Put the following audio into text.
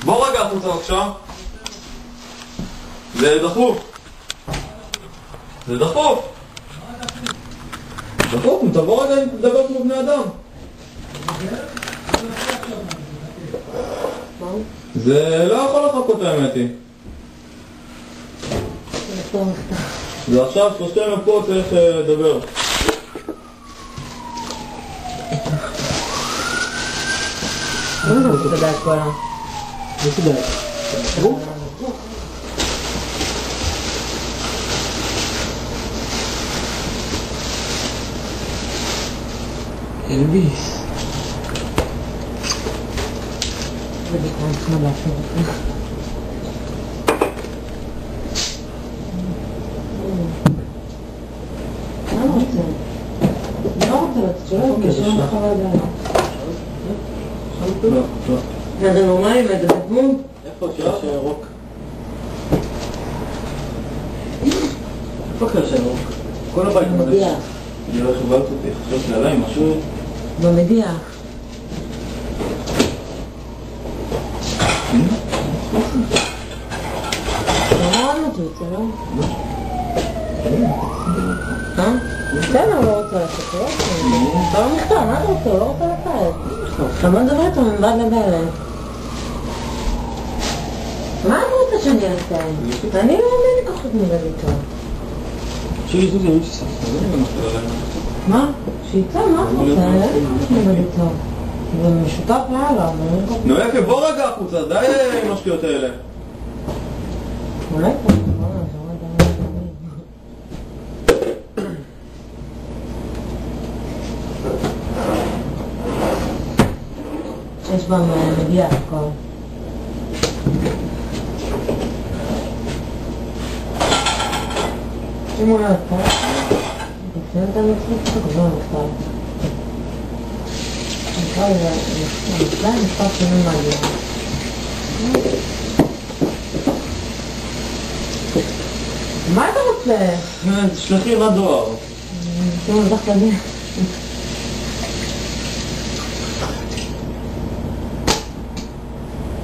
בוא רגע החוצה בבקשה. זה דחוף. זה דחוף. דחוף, תבוא רגע לדבר כמו בני אדם. זה לא יכול לחכות האמת היא. זה עכשיו שלושתנו פה צריך לדבר. לא תדע את כל ה... לא תדע. ברור? אלביס. זה בקרוב כמו להפיר אותך. לא רוצה לצאת, שלא יתקשר לך לדעת. לא, לא. זה נורמלי, זה בדמות? איפה קרש הירוק? איפה קרש הירוק? כל הבית מודש. במדיח. אני לא חובלת אותי, חשבתי עליי משהו. במדיח. נורא אותי, לא? בסדר, לא רוצה לצאת, לא רוצה. אתה לא מכתב, מה אתה רוצה? לא רוצה לצאת. אתה לא מדבר איתו מבד לדלת. מה אתה רוצה שאני אעשה? אני לא עומד כוחות מבד איתו. שיש לי זה לא שסף. מה? שיצא, מה אתה רוצה? אני לא כוחות מבד איתו. זה משותף להלאה, אבל אני לא... נו יקה, בוא רגע החוצה, די עם השטויות האלה. אולי פה, יש בה מגיע הכל. שימו לה אותה. תקנה את המצליח את הגבוה מכתב. נקרא לזה, מכתב שינוי מגיע. מה אתה רוצה? תשלחי לדואר. תראו, דווקא זה.